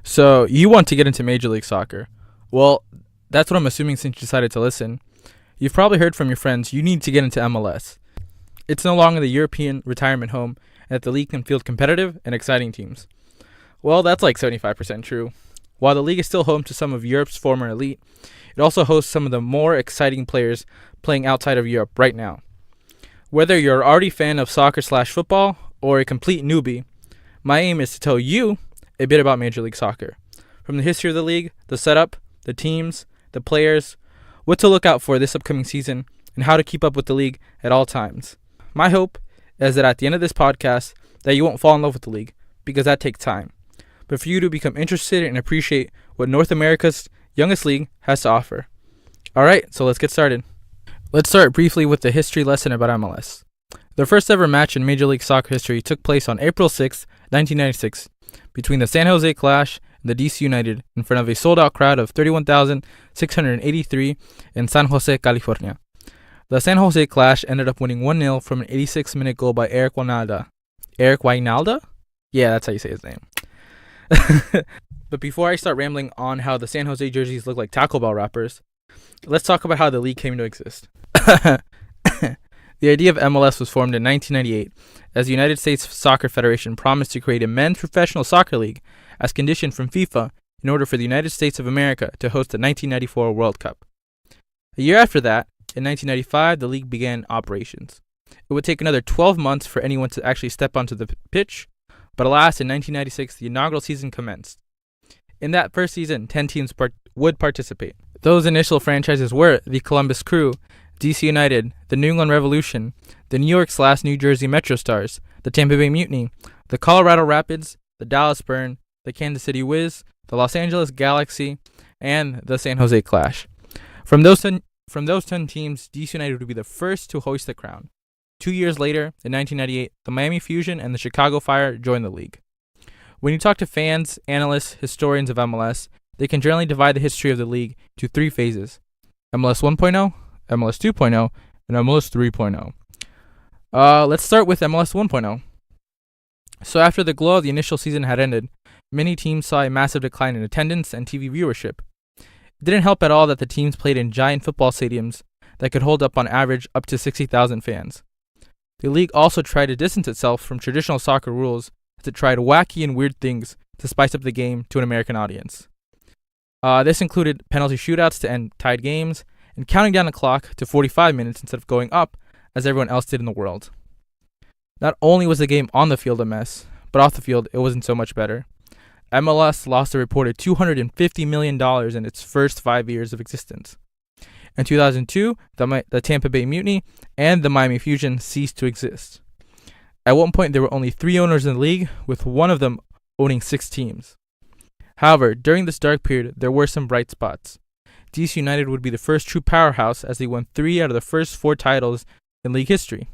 So, you want to get into Major League Soccer. Well, that's what I'm assuming since you decided to listen. You've probably heard from your friends you need to get into MLS. It's no longer the European retirement home, and that the league can field competitive and exciting teams. Well, that's like 75% true. While the league is still home to some of Europe's former elite, it also hosts some of the more exciting players playing outside of Europe right now. Whether you're already a fan of soccer/football or a complete newbie, my aim is to tell you a bit about Major League Soccer. From the history of the league, the setup, the teams, the players, what to look out for this upcoming season, and how to keep up with the league at all times. My hope is that at the end of this podcast, that you won't fall in love with the league, because that takes time. But for you to become interested and appreciate what North America's youngest league has to offer. Alright, so let's get started. Let's start briefly with the history lesson about MLS. The first ever match in Major League Soccer history took place on April 6, 1996, between the San Jose Clash and the DC United in front of a sold-out crowd of 31,683 in San Jose, California. The San Jose Clash ended up winning 1-0 from an 86-minute goal by Eric Wijnaldum. Eric Wijnaldum? Yeah, that's how you say his name. But before I start rambling on how the San Jose jerseys look like Taco Bell wrappers, let's talk about how the league came to exist. The idea of MLS was formed in 1998 as the United States Soccer Federation promised to create a men's professional soccer league as conditioned from FIFA in order for the United States of America to host the 1994 World Cup. A year after that, in 1995, the league began operations. It would take another 12 months for anyone to actually step onto the pitch, but alas, in 1996, the inaugural season commenced. In that first season, 10 teams would participate. Those initial franchises were the Columbus Crew, DC United, the New England Revolution, the New York/New Jersey Metro Stars, the Tampa Bay Mutiny, the Colorado Rapids, the Dallas Burn, the Kansas City Wiz, the Los Angeles Galaxy, and the San Jose Clash. From those 10 teams, DC United would be the first to hoist the crown. 2 years later, in 1998, the Miami Fusion and the Chicago Fire joined the league. When you talk to fans, analysts, historians of MLS, they can generally divide the history of the league to three phases: MLS 1.0, MLS 2.0, and MLS 3.0. Let's start with MLS 1.0. So after the glow of the initial season had ended, many teams saw a massive decline in attendance and TV viewership. It didn't help at all that the teams played in giant football stadiums that could hold up on average up to 60,000 fans. The league also tried to distance itself from traditional soccer rules as it tried wacky and weird things to spice up the game to an American audience. This included penalty shootouts to end tied games, and counting down the clock to 45 minutes instead of going up, as everyone else did in the world. Not only was the game on the field a mess, but off the field it wasn't so much better. MLS lost a reported $250 million in its first 5 years of existence. In 2002, the Tampa Bay Mutiny and the Miami Fusion ceased to exist. At one point, there were only 3 owners in the league, with one of them owning 6 teams. However, during this dark period, there were some bright spots. DC United would be the first true powerhouse as they won 3 out of the first 4 titles in league history.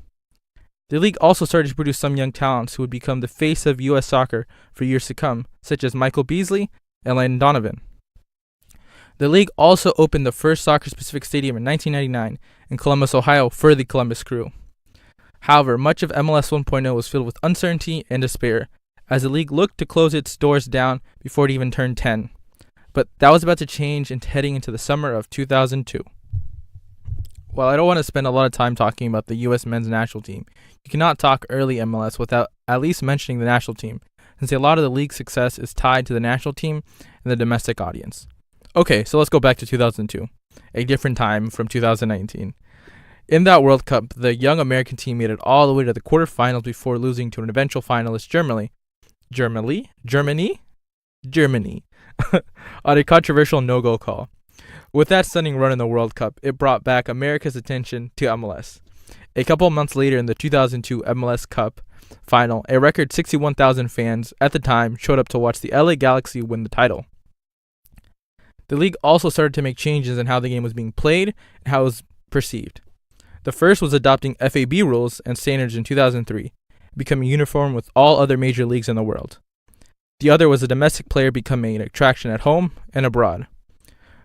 The league also started to produce some young talents who would become the face of U.S. soccer for years to come, such as Michael Beasley and Landon Donovan. The league also opened the first soccer-specific stadium in 1999 in Columbus, Ohio for the Columbus Crew. However, much of MLS 1.0 was filled with uncertainty and despair, as the league looked to close its doors down before it even turned 10. But that was about to change heading into the summer of 2002. While I don't want to spend a lot of time talking about the U.S. men's national team, you cannot talk early MLS without at least mentioning the national team, since a lot of the league's success is tied to the national team and the domestic audience. Okay, so let's go back to 2002, a different time from 2019. In that World Cup, the young American team made it all the way to the quarterfinals before losing to an eventual finalist Germany, on a controversial no-go call. With that stunning run in the World Cup, it brought back America's attention to MLS. A couple months later in the 2002 MLS Cup final, a record 61,000 fans at the time showed up to watch the LA Galaxy win the title. The league also started to make changes in how the game was being played and how it was perceived. The first was adopting FAB rules and standards in 2003, becoming uniform with all other major leagues in the world. The other was a domestic player becoming an attraction at home and abroad.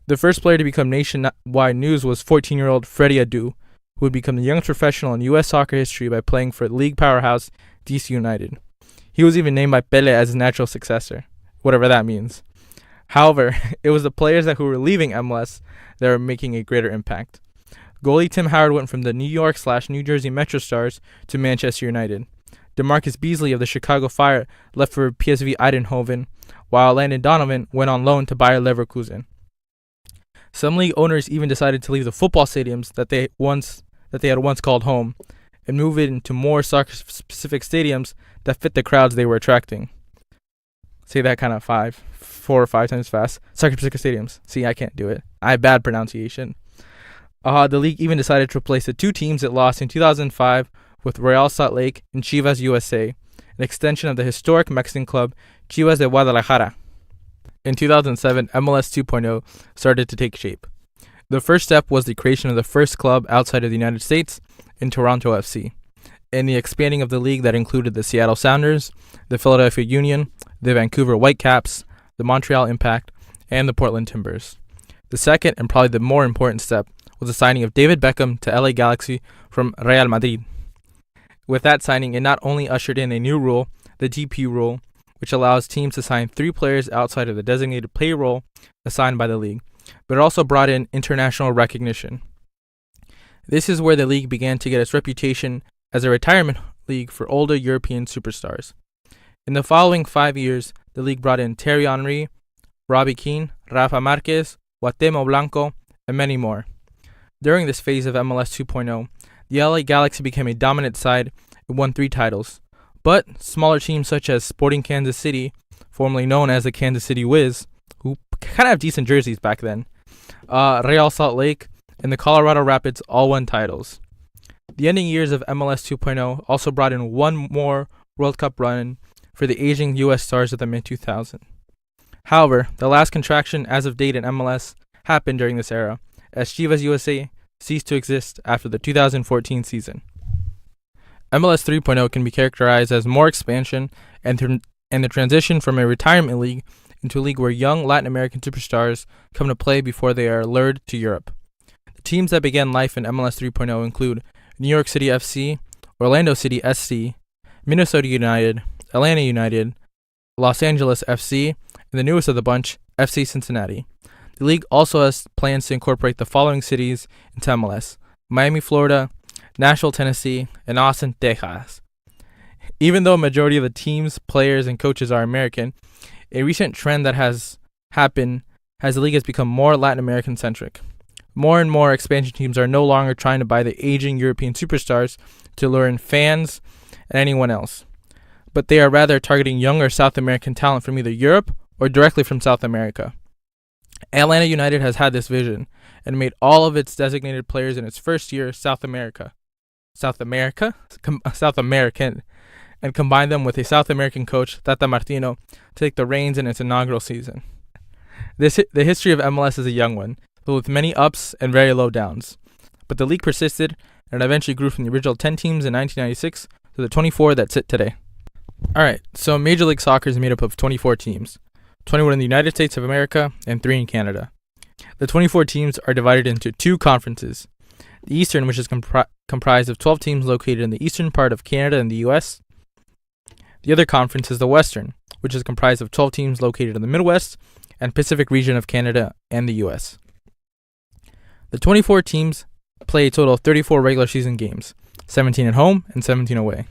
The first player to become nationwide news was 14-year-old Freddie Adu, who would become the youngest professional in U.S. soccer history by playing for league powerhouse DC United. He was even named by Pele as his natural successor, whatever that means. However, it was the players who were leaving MLS that were making a greater impact. Goalie Tim Howard went from the New York/New Jersey Metro Stars to Manchester United. DeMarcus Beasley of the Chicago Fire left for PSV Eindhoven, while Landon Donovan went on loan to Bayer Leverkusen. Some league owners even decided to leave the football stadiums that they had once called home and move it into more soccer-specific stadiums that fit the crowds they were attracting. Say that kind of 4 or 5 times fast. Soccer-specific stadiums. See, I can't do it. I have bad pronunciation. The league even decided to replace the 2 teams it lost in 2005 with Real Salt Lake and Chivas USA, an extension of the historic Mexican club Chivas de Guadalajara. In 2007, MLS 2.0 started to take shape. The first step was the creation of the first club outside of the United States in Toronto FC, and the expanding of the league that included the Seattle Sounders, the Philadelphia Union, the Vancouver Whitecaps, the Montreal Impact, and the Portland Timbers. The second, and probably the more important step, was the signing of David Beckham to LA Galaxy from Real Madrid. With that signing, it not only ushered in a new rule, the DP rule, which allows teams to sign 3 players outside of the designated payroll assigned by the league, but it also brought in international recognition. This is where the league began to get its reputation as a retirement league for older European superstars. In the following 5 years, the league brought in Thierry Henry, Robbie Keane, Rafa Marquez, Cuauhtémoc Blanco, and many more. During this phase of MLS 2.0, the LA Galaxy became a dominant side and won 3 titles. But smaller teams such as Sporting Kansas City, formerly known as the Kansas City Wiz, who kind of have decent jerseys back then, Real Salt Lake, and the Colorado Rapids all won titles. The ending years of MLS 2.0 also brought in one more World Cup run for the aging U.S. stars of the mid-2000s. However, the last contraction as of date in MLS happened during this era, as Chivas USA ceased to exist after the 2014 season. MLS 3.0 can be characterized as more expansion and the transition from a retirement league into a league where young Latin American superstars come to play before they are lured to Europe. The teams that began life in MLS 3.0 include New York City FC, Orlando City SC, Minnesota United, Atlanta United, Los Angeles FC, and the newest of the bunch, FC Cincinnati. The league also has plans to incorporate the following cities into MLS: Miami, Florida, Nashville, Tennessee, and Austin, Texas. Even though a majority of the teams, players, and coaches are American, a recent trend that has happened as the league has become more Latin American-centric. More and more expansion teams are no longer trying to buy the aging European superstars to lure in fans and anyone else, but they are rather targeting younger South American talent from either Europe or directly from South America. Atlanta United has had this vision and made all of its designated players in its first year South American, and combined them with a South American coach, Tata Martino, to take the reins in its inaugural season. The history of MLS is a young one, filled with many ups and very low downs. But the league persisted, and it eventually grew from the original 10 teams in 1996 to the 24 that sit today. Alright, so Major League Soccer is made up of 24 teams, 21 in the United States of America and 3 in Canada. The 24 teams are divided into 2 conferences. The Eastern, which is comprised of 12 teams located in the eastern part of Canada and the U.S. The other conference is the Western, which is comprised of 12 teams located in the Midwest and Pacific region of Canada and the U.S. The 24 teams play a total of 34 regular season games, 17 at home and 17 away.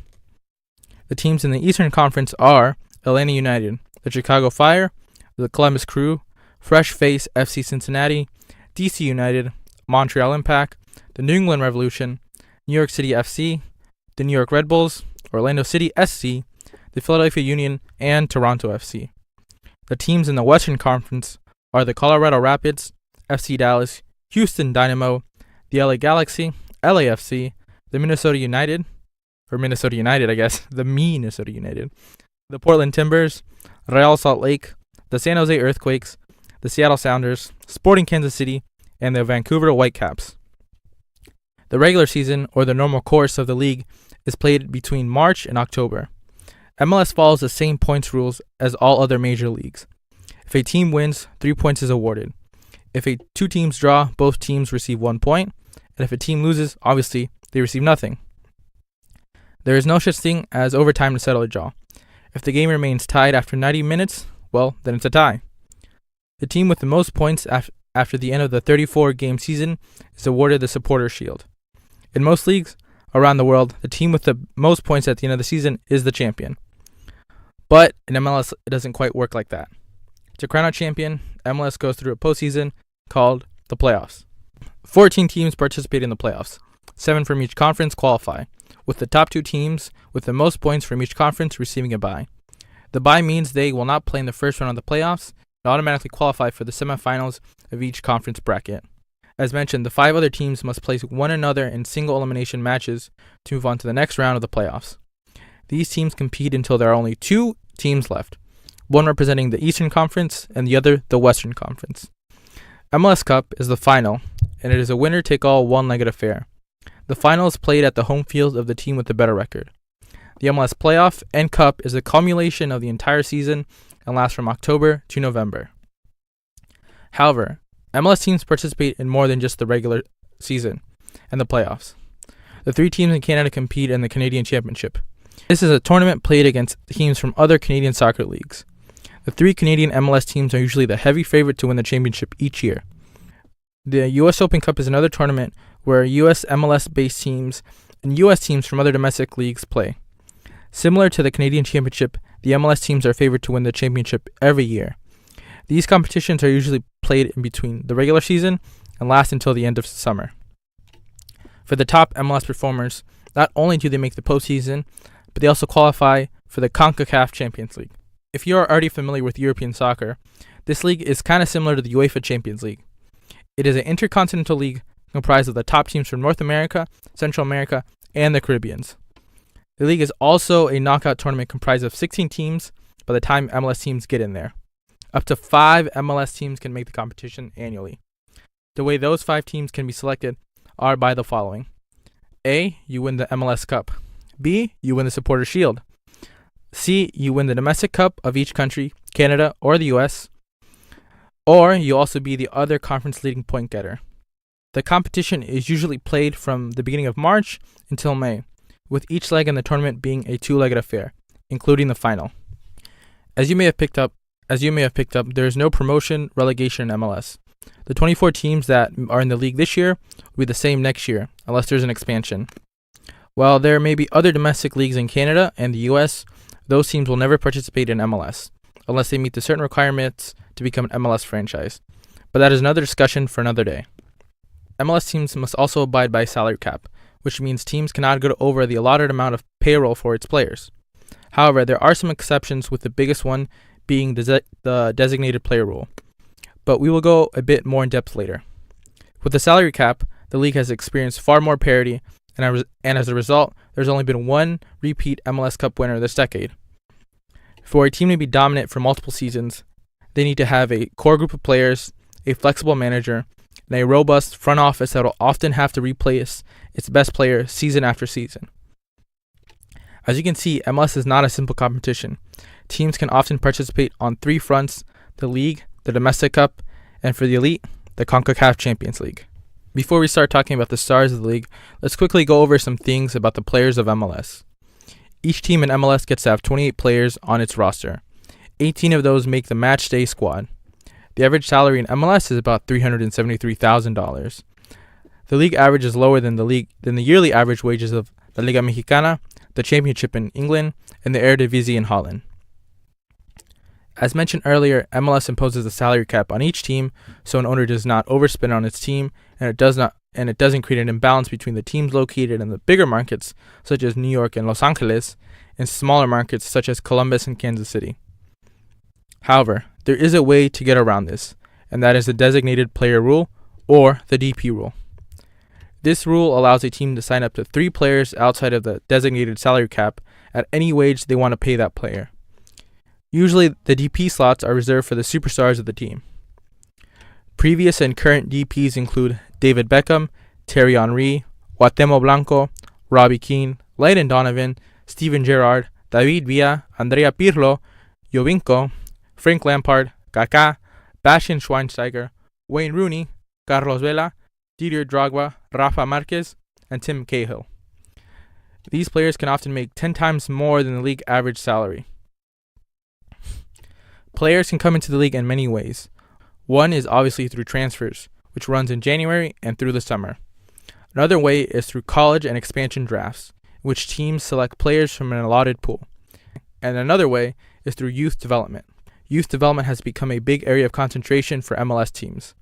The teams in the Eastern Conference are Atlanta United, the Chicago Fire, the Columbus Crew, Fresh Face FC Cincinnati, DC United, Montreal Impact, the New England Revolution, New York City FC, the New York Red Bulls, Orlando City SC, the Philadelphia Union, and Toronto FC. The teams in the Western Conference are the Colorado Rapids, FC Dallas, Houston Dynamo, the LA Galaxy, LAFC, the Minnesota United, the Minnesota United, the Portland Timbers, Real Salt Lake, the San Jose Earthquakes, the Seattle Sounders, Sporting Kansas City, and the Vancouver Whitecaps. The regular season, or the normal course of the league, is played between March and October. MLS follows the same points rules as all other major leagues. If a team wins, 3 points is awarded. If 2 teams draw, both teams receive 1 point, and if a team loses, obviously, they receive nothing. There is no such thing as overtime to settle a draw. If the game remains tied after 90 minutes, well, then it's a tie. The team with the most points after the end of the 34-game season is awarded the Supporters' Shield. In most leagues around the world, the team with the most points at the end of the season is the champion. But in MLS, it doesn't quite work like that. To crown a champion, MLS goes through a postseason called the playoffs. 14 teams participate in the playoffs. 7 from each conference qualify, with the top 2 teams with the most points from each conference receiving a bye. The bye means they will not play in the first round of the playoffs and automatically qualify for the semifinals of each conference bracket. As mentioned, the 5 other teams must place one another in single elimination matches to move on to the next round of the playoffs. These teams compete until there are only 2 teams left, one representing the Eastern Conference and the other the Western Conference. MLS Cup is the final, and it is a winner-take-all one-legged affair. The final is played at the home field of the team with the better record. The MLS Playoff and Cup is a culmination of the entire season and lasts from October to November. However, MLS teams participate in more than just the regular season and the playoffs. The 3 teams in Canada compete in the Canadian Championship. This is a tournament played against teams from other Canadian soccer leagues. The 3 Canadian MLS teams are usually the heavy favorite to win the championship each year. The U.S. Open Cup is another tournament where U.S. MLS-based teams and U.S. teams from other domestic leagues play. Similar to the Canadian Championship, the MLS teams are favored to win the championship every year. These competitions are usually played in between the regular season and last until the end of summer. For the top MLS performers, not only do they make the postseason, but they also qualify for the CONCACAF Champions League. If you are already familiar with European soccer, this league is kind of similar to the UEFA Champions League. It is an intercontinental league comprised of the top teams from North America, Central America, and the Caribbean. The league is also a knockout tournament comprised of 16 teams by the time MLS teams get in there. Up to 5 MLS teams can make the competition annually. The way those 5 teams can be selected are by the following. A, you win the MLS Cup. B, you win the Supporters' Shield. C, you win the domestic cup of each country, Canada or the US. Or you also be the other conference leading point getter. The competition is usually played from the beginning of March until May, with each leg in the tournament being a 2-legged affair, including the final. As you may have picked up, there is no promotion relegation in MLS. The 24 teams that are in the league this year will be the same next year, unless there's an expansion. While there may be other domestic leagues in Canada and the US, those teams will never participate in MLS, unless they meet the certain requirements to become an MLS franchise. But that is another discussion for another day. MLS teams must also abide by a salary cap, which means teams cannot go over the allotted amount of payroll for its players. However, there are some exceptions, with the biggest one being the designated player rule. But we will go a bit more in depth later. With the salary cap, the league has experienced far more parity, and as a result, there's only been one repeat MLS Cup winner this decade. For a team to be dominant for multiple seasons, they need to have a core group of players, a flexible manager, and a robust front office that will often have to replace its best player season after season. As you can see, MLS is not a simple competition. Teams can often participate on 3 fronts: the league, the domestic cup, and for the elite, the CONCACAF Champions League. Before we start talking about the stars of the league, let's quickly go over some things about the players of MLS. Each team in MLS gets to have 28 players on its roster. 18 of those make the match day squad. The average salary in MLS is about $373,000. The league average is lower than the yearly average wages of the Liga Mexicana, the Championship in England, and the Eredivisie in Holland. As mentioned earlier, MLS imposes a salary cap on each team, so an owner does not overspend on its team, and it doesn't create an imbalance between the teams located in the bigger markets, such as New York and Los Angeles, and smaller markets such as Columbus and Kansas City. However, there is a way to get around this, and that is the designated player rule, or the DP rule. This rule allows a team to sign up to 3 players outside of the designated salary cap at any wage they want to pay that player. Usually, the DP slots are reserved for the superstars of the team. Previous and current DPs include David Beckham, Thierry Henry, Cuauhtémoc Blanco, Robbie Keane, Landon Donovan, Steven Gerrard, David Villa, Andrea Pirlo, Jovinko, Frank Lampard, Kaká, Bastian Schweinsteiger, Wayne Rooney, Carlos Vela, Didier Drogba, Rafa Marquez, and Tim Cahill. These players can often make 10 times more than the league average salary. Players can come into the league in many ways. One is obviously through transfers, which runs in January and through the summer. Another way is through college and expansion drafts, in which teams select players from an allotted pool. And another way is through youth development. Youth development has become a big area of concentration for MLS teams.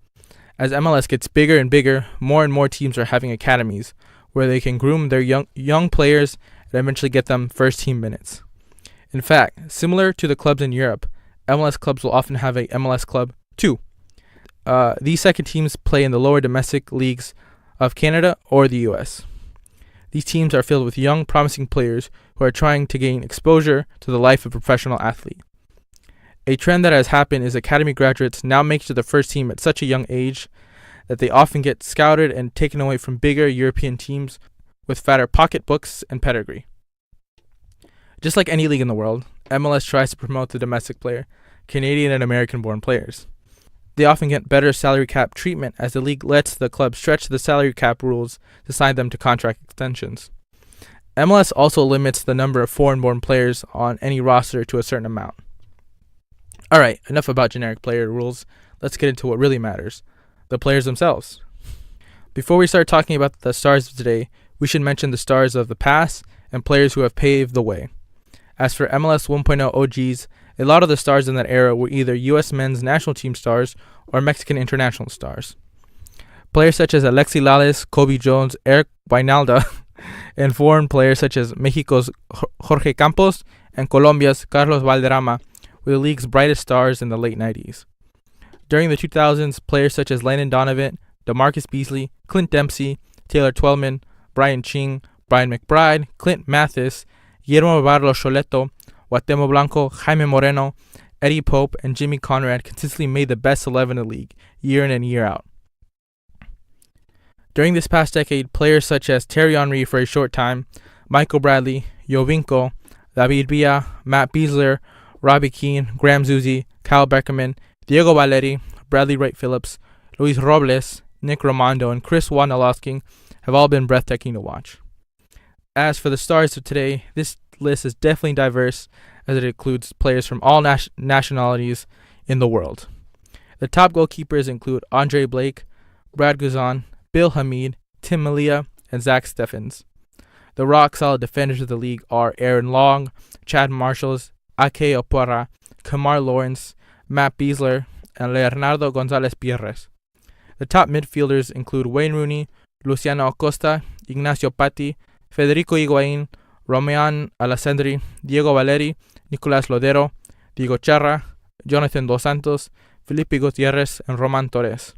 As MLS gets bigger and bigger, more and more teams are having academies where they can groom their young players and eventually get them first team minutes. In fact, similar to the clubs in Europe, MLS clubs will often have a MLS Club 2. These second teams play in the lower domestic leagues of Canada or the US. These teams are filled with young, promising players who are trying to gain exposure to the life of a professional athlete. A trend that has happened is academy graduates now make it to the first team at such a young age that they often get scouted and taken away from bigger European teams with fatter pocketbooks and pedigree. Just like any league in the world, MLS tries to promote the domestic player, Canadian and American-born players. They often get better salary cap treatment as the league lets the club stretch the salary cap rules to sign them to contract extensions. MLS also limits the number of foreign-born players on any roster to a certain amount. Alright, enough about generic player rules. Let's get into what really matters. The players themselves. Before we start talking about the stars of today, we should mention the stars of the past and players who have paved the way. As for MLS 1.0 OGs, a lot of the stars in that era were either U.S. men's national team stars or Mexican international stars. Players such as Alexi Lalas, Kobe Jones, Eric Wijnaldum, and foreign players such as Mexico's Jorge Campos and Colombia's Carlos Valderrama were the league's brightest stars in the late 90s. During the 2000s, players such as Landon Donovan, DeMarcus Beasley, Clint Dempsey, Taylor Twellman, Brian Ching, Brian McBride, Clint Mathis, Guillermo Barlos Choleto, Guatemo Blanco, Jaime Moreno, Eddie Pope, and Jimmy Conrad consistently made the best 11 in the league, year in and year out. During this past decade, players such as Thierry Henry for a short time, Michael Bradley, Jovinko, David Villa, Matt Beasler, Robbie Keane, Graham Zusi, Kyle Beckerman, Diego Valeri, Bradley Wright Phillips, Luis Robles, Nick Romando, and Chris Wondolowski have all been breathtaking to watch. As for the stars of today, this list is definitely diverse as it includes players from all nationalities in the world. The top goalkeepers include Andre Blake, Brad Guzan, Bill Hamid, Tim Malia, and Zach Steffens. The rock-solid defenders of the league are Aaron Long, Chad Marshalls, Ake Opora, Kamar Lawrence, Matt Beasler, and Leonardo Gonzalez Pierres. The top midfielders include Wayne Rooney, Luciano Acosta, Ignacio Patti, Federico Higuain, Romain Alessandri, Diego Valeri, Nicolas Lodero, Diego Charra, Jonathan Dos Santos, Felipe Gutierrez, and Roman Torres.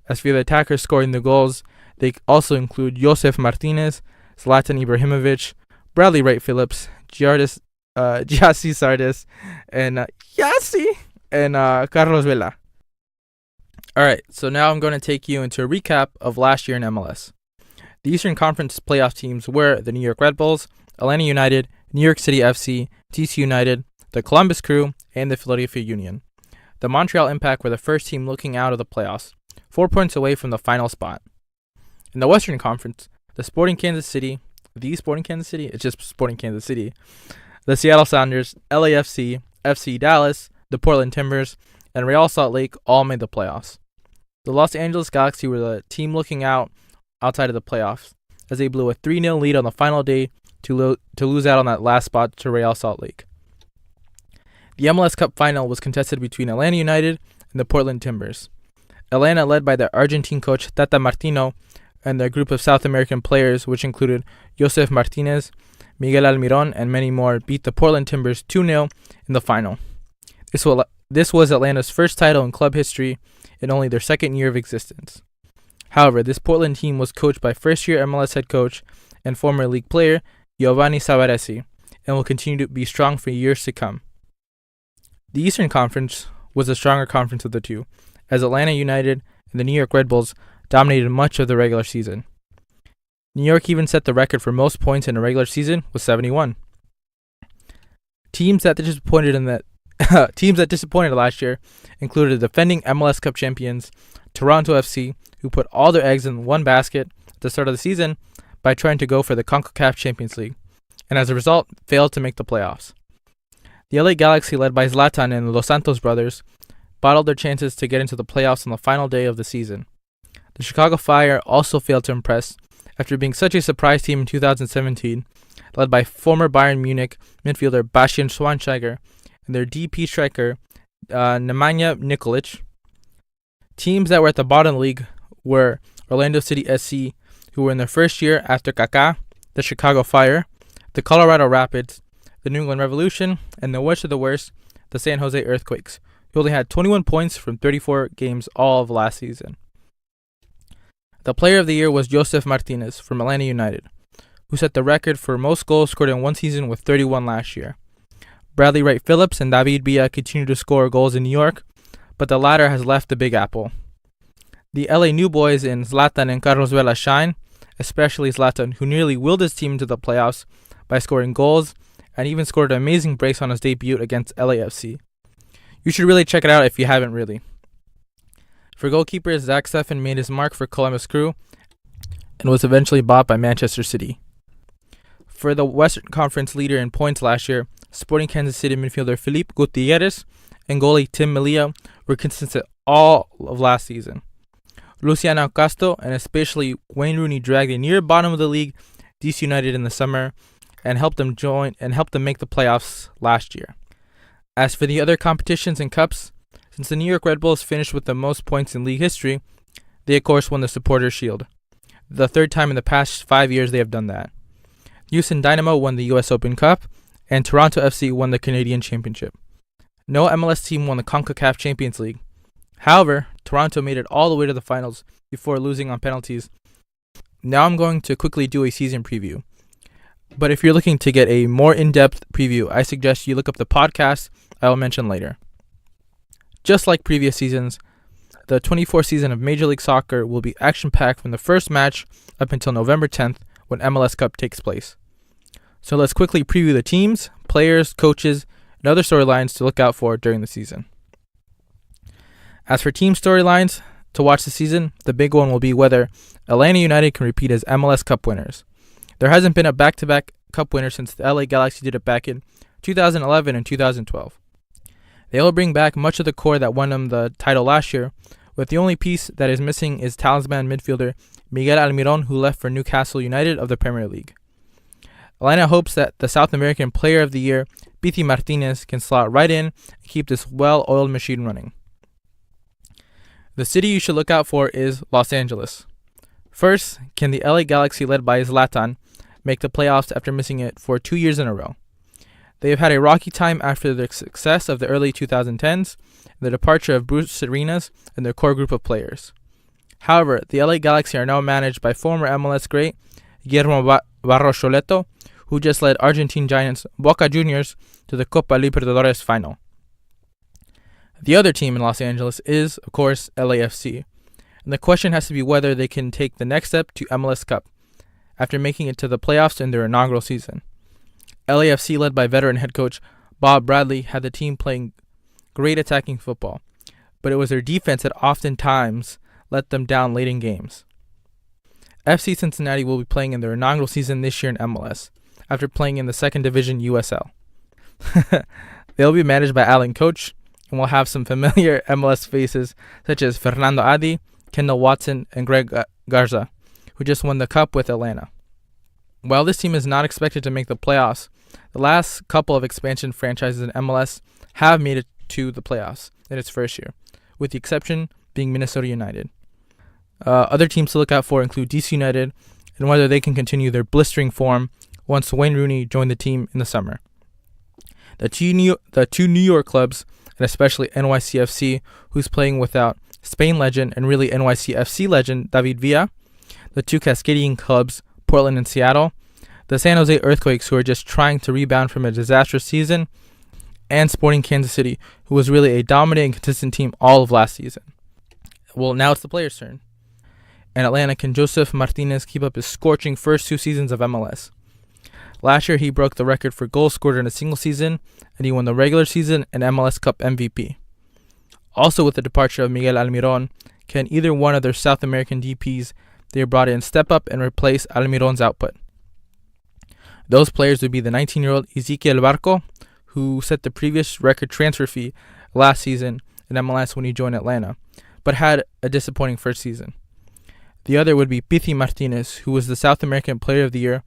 As for the attackers scoring the goals, they also include Josef Martinez, Zlatan Ibrahimovic, Bradley Wright Phillips, Gyasi Sardes, and Carlos Vela. Alright, so now I'm going to take you into a recap of last year in MLS. The Eastern Conference playoff teams were the New York Red Bulls, Atlanta United, New York City FC, DC United, the Columbus Crew, and the Philadelphia Union. The Montreal Impact were the first team looking out of the playoffs, 4 points away from the final spot. In the Western Conference, the Sporting Kansas City, it's just Sporting Kansas City, the Seattle Sounders, LAFC, FC Dallas, the Portland Timbers, and Real Salt Lake all made the playoffs. The Los Angeles Galaxy were the team looking outside of the playoffs, as they blew a 3-0 lead on the final day to lose out on that last spot to Real Salt Lake. The MLS Cup final was contested between Atlanta United and the Portland Timbers. Atlanta, led by their Argentine coach Tata Martino and their group of South American players, which included Josef Martinez, Miguel Almiron, and many more, beat the Portland Timbers 2-0 in the final. This was Atlanta's first title in club history in only their second year of existence. However, this Portland team was coached by first-year MLS head coach and former league player Giovanni Savaresi, and will continue to be strong for years to come. The Eastern Conference was the stronger conference of the two, as Atlanta United and the New York Red Bulls dominated much of the regular season. New York even set the record for most points in a regular season with 71. Teams that disappointed last year included the defending MLS Cup champions Toronto FC, who put all their eggs in one basket at the start of the season by trying to go for the CONCACAF Champions League, and as a result, failed to make the playoffs. The LA Galaxy, led by Zlatan and the Dos Santos brothers, bottled their chances to get into the playoffs on the final day of the season. The Chicago Fire also failed to impress after being such a surprise team in 2017, led by former Bayern Munich midfielder Bastian Schweinsteiger and their DP striker Nemanja Nikolic. Teams that were at the bottom of the league were Orlando City SC, who were in their first year after Kaká, the Chicago Fire, the Colorado Rapids, the New England Revolution, and the worst of the worst, the San Jose Earthquakes, who only had 21 points from 34 games all of last season. The player of the year was Josef Martinez from Atlanta United, who set the record for most goals scored in one season with 31 last year. Bradley Wright Phillips and David Villa continue to score goals in New York, but the latter has left the Big Apple. The LA New Boys in Zlatan and Carlos Vela shine, especially Zlatan, who nearly willed his team into the playoffs by scoring goals and even scored an amazing brace on his debut against LAFC. You should really check it out if you haven't really. For goalkeepers, Zach Steffen made his mark for Columbus Crew and was eventually bought by Manchester City. For the Western Conference leader in points last year, Sporting Kansas City midfielder Felipe Gutierrez and goalie Tim Melia were consistent all of last season. Luciano Castro and especially Wayne Rooney dragged the near bottom of the league DC United in the summer and helped them make the playoffs last year. As for the other competitions and cups, since the New York Red Bulls finished with the most points in league history, they of course won the Supporters' Shield. The third time in the past 5 years they have done that. Houston Dynamo won the US Open Cup, and Toronto FC won the Canadian Championship. No MLS team won the CONCACAF Champions League. However, Toronto made it all the way to the finals before losing on penalties. Now I'm going to quickly do a season preview. But if you're looking to get a more in-depth preview, I suggest you look up the podcast I will mention later. Just like previous seasons, the 24th season of Major League Soccer will be action-packed from the first match up until November 10th when MLS Cup takes place. So let's quickly preview the teams, players, coaches, and other storylines to look out for during the season. As for team storylines to watch the season, the big one will be whether Atlanta United can repeat as MLS Cup winners. There hasn't been a back-to-back Cup winner since the LA Galaxy did it back in 2011 and 2012. They will bring back much of the core that won them the title last year, with the only piece that is missing is talisman midfielder Miguel Almiron, who left for Newcastle United of the Premier League. Atlanta hopes that the South American Player of the Year, Pity Martinez, can slot right in and keep this well-oiled machine running. The city you should look out for is Los Angeles. First, can the LA Galaxy led by Zlatan make the playoffs after missing it for 2 years in a row? They have had a rocky time after the success of the early 2010s and the departure of Bruce Arenas and their core group of players. However, the LA Galaxy are now managed by former MLS great Guillermo Barros-Choleto, who just led Argentine giants Boca Juniors to the Copa Libertadores final. The other team in Los Angeles is, of course, LAFC, and the question has to be whether they can take the next step to MLS Cup after making it to the playoffs in their inaugural season. LAFC, led by veteran head coach Bob Bradley, had the team playing great attacking football, but it was their defense that oftentimes let them down late in games. FC Cincinnati will be playing in their inaugural season this year in MLS, after playing in the second division USL. They'll be managed by Alan Coach, and will have some familiar MLS faces such as Fernando Adi, Kendall Watson, and Greg Garza, who just won the Cup with Atlanta. While this team is not expected to make the playoffs, the last couple of expansion franchises in MLS have made it to the playoffs in its first year, with the exception being Minnesota United. Other teams to look out for include DC United and whether they can continue their blistering form once Wayne Rooney joined the team in the summer. The two New York clubs, and especially NYCFC, who's playing without Spain legend and really NYCFC legend David Villa, the two Cascadian clubs, Portland and Seattle, the San Jose Earthquakes, who are just trying to rebound from a disastrous season, and Sporting Kansas City, who was really a dominant and consistent team all of last season. Well, now it's the players' turn. In Atlanta, can Josef Martinez keep up his scorching first 2 seasons of MLS? Last year, he broke the record for goals scored in a single season, and he won the regular season and MLS Cup MVP. Also, with the departure of Miguel Almiron, can either one of their South American DPs they brought in step up and replace Almiron's output? Those players would be the 19-year-old Ezequiel Barco, who set the previous record transfer fee last season, in MLS when he joined Atlanta, but had a disappointing first season. The other would be Pity Martinez, who was the South American Player of the Year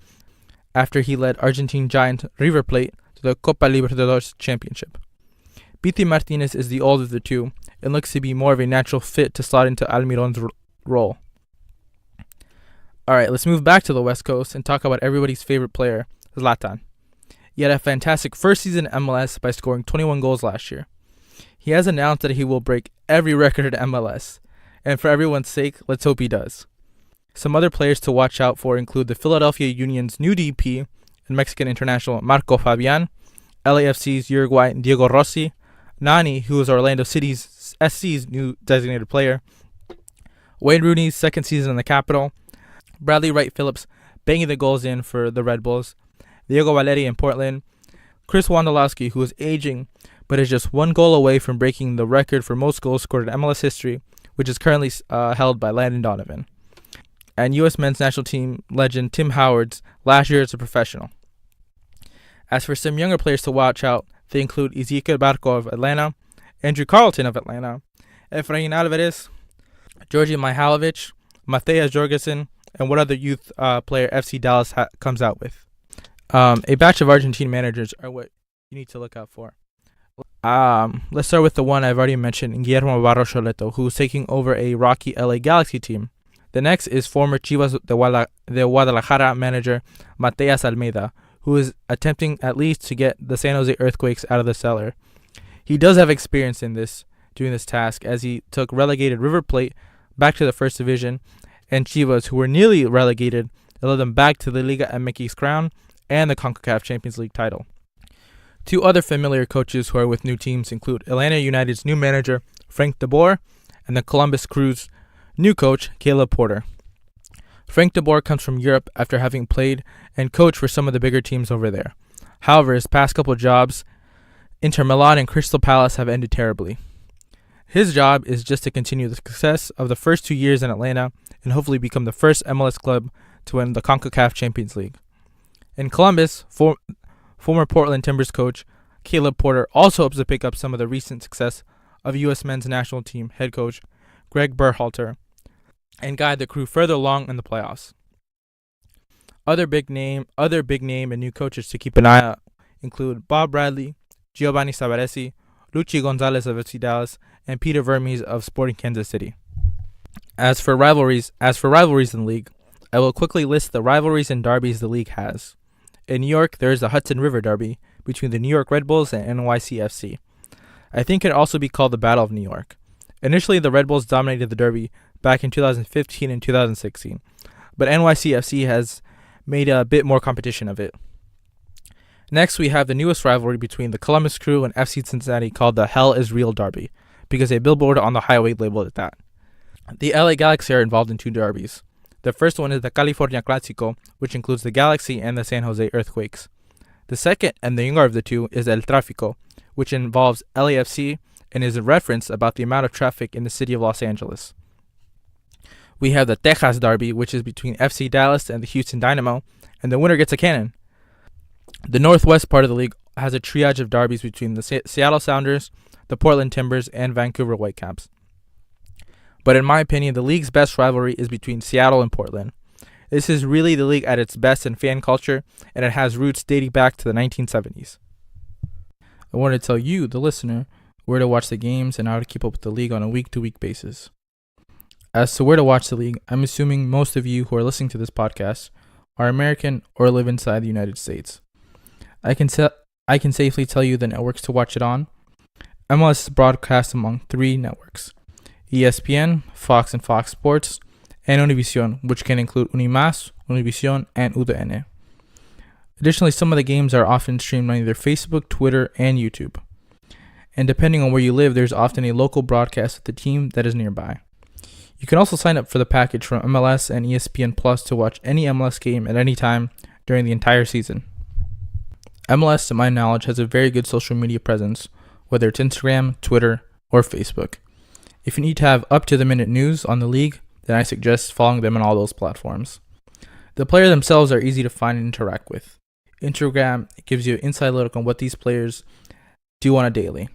after he led Argentine giant River Plate to the Copa Libertadores Championship. Pity Martinez is the older of the two and looks to be more of a natural fit to slot into Almiron's role. Alright, let's move back to the West Coast and talk about everybody's favorite player, Zlatan. He had a fantastic first season in MLS by scoring 21 goals last year. He has announced that he will break every record at MLS, and for everyone's sake, let's hope he does. Some other players to watch out for include the Philadelphia Union's new DP and Mexican international Marco Fabian, LAFC's Uruguay Diego Rossi, Nani, who is Orlando City's SC's new designated player, Wayne Rooney's second season in the capital, Bradley Wright Phillips banging the goals in for the Red Bulls, Diego Valeri in Portland, Chris Wondolowski, who is aging but is just one goal away from breaking the record for most goals scored in MLS history, which is currently held by Landon Donovan, and U.S. men's national team legend Tim Howard's last year as a professional. As for some younger players to watch out, they include Ezequiel Barco of Atlanta, Andrew Carlton of Atlanta, Efrain Alvarez, Georgi Mihailovic, Mateus Jorgensen, and what other youth player FC Dallas comes out with. A batch of Argentine managers are what you need to look out for. Let's start with the one I've already mentioned, Guillermo Barros Choleto, who is taking over a rocky LA Galaxy team. The next is former Chivas de Guadalajara manager Mateas Almeida, who is attempting at least to get the San Jose Earthquakes out of the cellar. He does have experience in doing this task, as he took relegated River Plate back to the first division, and Chivas, who were nearly relegated, led them back to the Liga MX crown and the CONCACAF Champions League title. Two other familiar coaches who are with new teams include Atlanta United's new manager, Frank de Boer, and the Columbus Crew's new coach, Caleb Porter. Frank de Boer comes from Europe after having played and coached for some of the bigger teams over there. However, his past couple jobs, Inter Milan and Crystal Palace, have ended terribly. His job is just to continue the success of the first 2 years in Atlanta and hopefully become the first MLS club to win the CONCACAF Champions League. In Columbus, former Portland Timbers coach Caleb Porter also hopes to pick up some of the recent success of U.S. men's national team head coach Greg Berhalter and guide the Crew further along in the playoffs. Other big name and new coaches to keep an eye on include Bob Bradley, Giovanni Savaresi, Luchi Gonzalez of FC Dallas, and Peter Vermes of Sporting Kansas City. As for rivalries in the league, I will quickly list the rivalries and derbies the league has. In New York, there is the Hudson River Derby between the New York Red Bulls and NYCFC. I think it could also be called the Battle of New York. Initially, the Red Bulls dominated the derby back in 2015 and 2016, but NYCFC has made a bit more competition of it. Next, we have the newest rivalry between the Columbus Crew and FC Cincinnati called the Hell is Real Derby, because a billboard on the highway labeled it that. The LA Galaxy are involved in two derbies. The first one is the California Clásico, which includes the Galaxy and the San Jose Earthquakes. The second, and the younger of the two, is El Tráfico, which involves LAFC and is a reference about the amount of traffic in the city of Los Angeles. We have the Texas Derby, which is between FC Dallas and the Houston Dynamo, and the winner gets a cannon. The northwest part of the league has a triage of derbies between the Seattle Sounders, the Portland Timbers, and Vancouver Whitecaps. But in my opinion, the league's best rivalry is between Seattle and Portland. This is really the league at its best in fan culture, and it has roots dating back to the 1970s. I want to tell you, the listener, where to watch the games and how to keep up with the league on a week-to-week basis. As to where to watch the league, I'm assuming most of you who are listening to this podcast are American or live inside the United States. I can safely tell you the networks to watch it on. MLS is broadcast among 3 networks: ESPN, Fox and Fox Sports, and Univision, which can include Unimas, Univision, and UDN. Additionally, some of the games are often streamed on either Facebook, Twitter, and YouTube. And depending on where you live, there's often a local broadcast of the team that is nearby. You can also sign up for the package from MLS and ESPN Plus to watch any MLS game at any time during the entire season. MLS, to my knowledge, has a very good social media presence, whether it's Instagram, Twitter, or Facebook. If you need to have up-to-the-minute news on the league, then I suggest following them on all those platforms. The players themselves are easy to find and interact with. Instagram gives you an inside look on what these players do on a daily.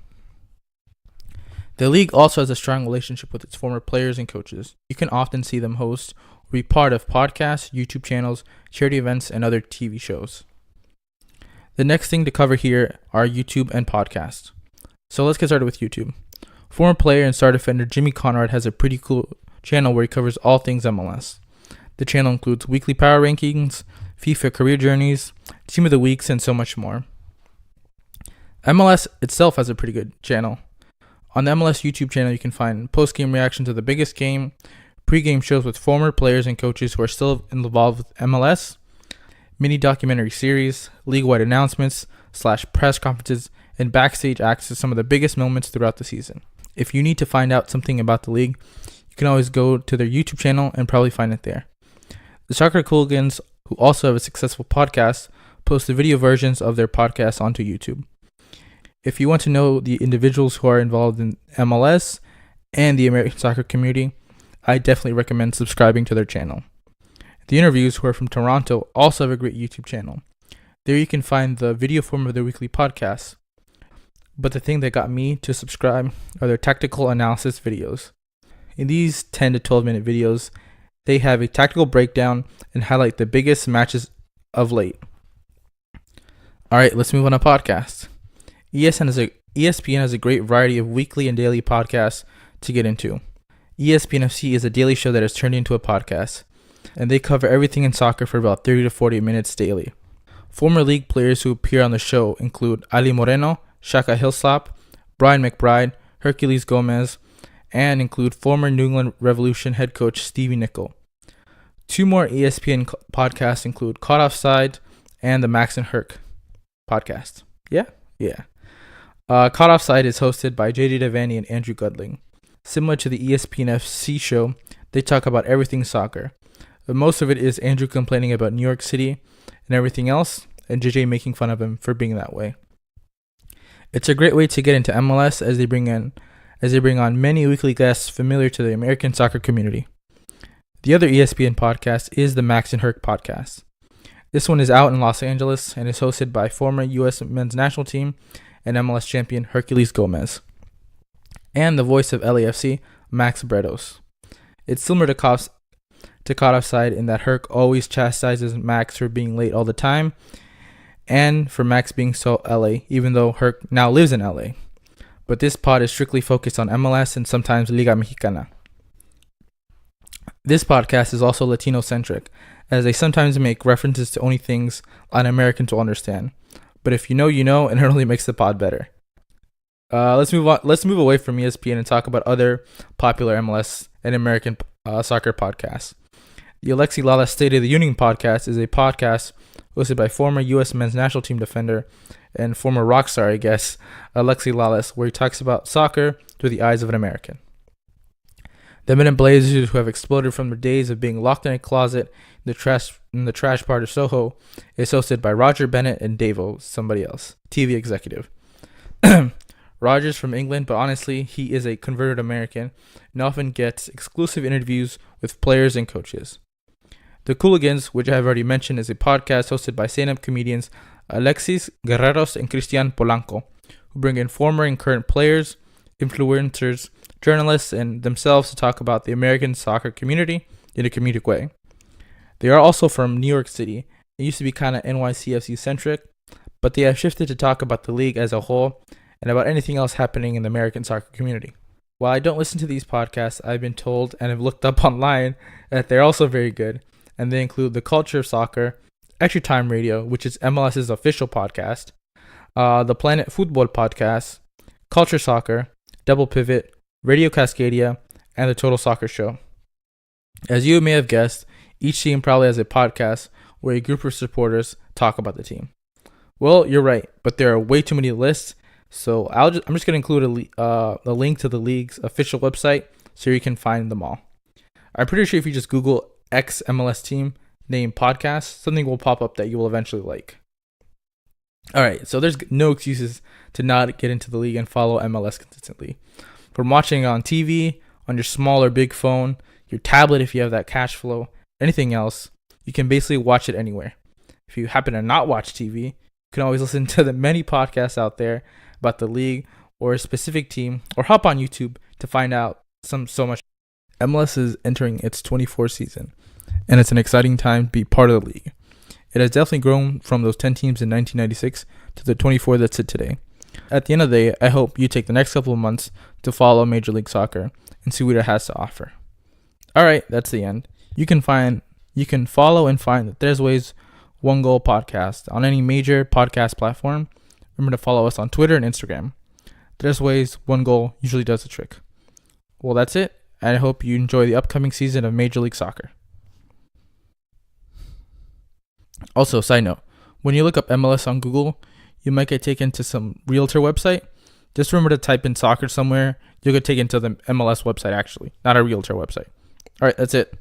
The league also has a strong relationship with its former players and coaches. You can often see them host or be part of podcasts, YouTube channels, charity events, and other TV shows. The next thing to cover here are YouTube and podcasts. So let's get started with YouTube. Former player and star defender Jimmy Conrad has a pretty cool channel where he covers all things MLS. The channel includes weekly power rankings, FIFA career journeys, team of the weeks, and so much more. MLS itself has a pretty good channel. On the MLS YouTube channel, you can find post-game reactions to the biggest game, pre-game shows with former players and coaches who are still involved with MLS, mini documentary series, league-wide announcements / press conferences, and backstage access to some of the biggest moments throughout the season. If you need to find out something about the league, you can always go to their YouTube channel and probably find it there. The Soccer Cooligans, who also have a successful podcast, post the video versions of their podcasts onto YouTube. If you want to know the individuals who are involved in MLS and the American soccer community, I definitely recommend subscribing to their channel. The Interviews, who are from Toronto, also have a great YouTube channel. There you can find the video form of their weekly podcasts. But the thing that got me to subscribe are their tactical analysis videos. In these 10 to 12 minute videos, they have a tactical breakdown and highlight the biggest matches of late. Alright, let's move on to podcasts. ESPN has a great variety of weekly and daily podcasts to get into. ESPN FC is a daily show that has turned into a podcast, and they cover everything in soccer for about 30 to 40 minutes daily. Former league players who appear on the show include Ali Moreno, Shaka Hillslop, Brian McBride, Hercules Gomez, and include former New England Revolution head coach Stevie Nicol. Two more ESPN podcasts include Caught Offside and the Max and Herc podcast. Yeah. Caught Offside is hosted by JD Devaney and Andrew Gudling. Similar to the ESPN FC show, they talk about everything soccer. But most of it is Andrew complaining about New York City and everything else, and JJ making fun of him for being that way. It's a great way to get into MLS as they bring on many weekly guests familiar to the American soccer community. The other ESPN podcast is the Max and Herc podcast. This one is out in Los Angeles and is hosted by former U.S. men's national team and MLS champion Hercules Gomez, and the voice of LAFC, Max Bredos. It's similar to Caught Offside in that Herc always chastises Max for being late all the time, and for Max being so LA, even though Herc now lives in LA. But this pod is strictly focused on MLS and sometimes Liga Mexicana. This podcast is also Latino-centric, as they sometimes make references to only things un-Americans will understand. But if you know, you know, and it only makes the pod better. Let's move on. Let's move away from ESPN and talk about other popular MLS and American soccer podcasts. The Alexi Lalas State of the Union podcast is a podcast hosted by former U.S. men's national team defender and former rock star, I guess, Alexi Lalas, where he talks about soccer through the eyes of an American. The Men in Blazers, who have exploded from their days of being locked in a closet in the trash part of Soho, is hosted by Roger Bennett and Davo, somebody else, TV executive. Roger's from England, but honestly, he is a converted American and often gets exclusive interviews with players and coaches. The Cooligans, which I have already mentioned, is a podcast hosted by stand-up comedians Alexis Guerreros and Cristian Polanco, who bring in former and current players, influencers, journalists, and themselves to talk about the American soccer community in a comedic way. They are also from New York City. It used to be kind of NYCFC centric, but they have shifted to talk about the league as a whole and about anything else happening in the American soccer community. While I don't listen to these podcasts, I've been told and have looked up online that they're also very good, and they include The Culture of Soccer, Extra Time Radio, which is MLS's official podcast, the Planet Football podcast, Culture Soccer, Double Pivot, Radio Cascadia, and The Total Soccer Show. As you may have guessed, each team probably has a podcast where a group of supporters talk about the team. Well, you're right, but there are way too many lists, so I'm just going to include a link to the league's official website so you can find them all. I'm pretty sure if you just Google X MLS team name podcast, something will pop up that you will eventually like. Alright, so there's no excuses to not get into the league and follow MLS consistently. From watching it on TV, on your small or big phone, your tablet if you have that cash flow, anything else, you can basically watch it anywhere. If you happen to not watch TV, you can always listen to the many podcasts out there about the league or a specific team, or hop on YouTube to find out so much. MLS is entering its 24th season, and it's an exciting time to be part of the league. It has definitely grown from those 10 teams in 1996 to the 24 that sit today. At the end of the day, I hope you take the next couple of months to follow Major League Soccer and see what it has to offer. Alright, that's the end. You can follow and find the There's Ways One Goal podcast on any major podcast platform. Remember to follow us on Twitter and Instagram. There's Ways One Goal usually does the trick. Well, that's it, and I hope you enjoy the upcoming season of Major League Soccer. Also, side note, when you look up MLS on Google, you might get taken to some realtor website. Just remember to type in soccer somewhere. You'll get taken to the MLS website, actually, not a realtor website. All right, that's it.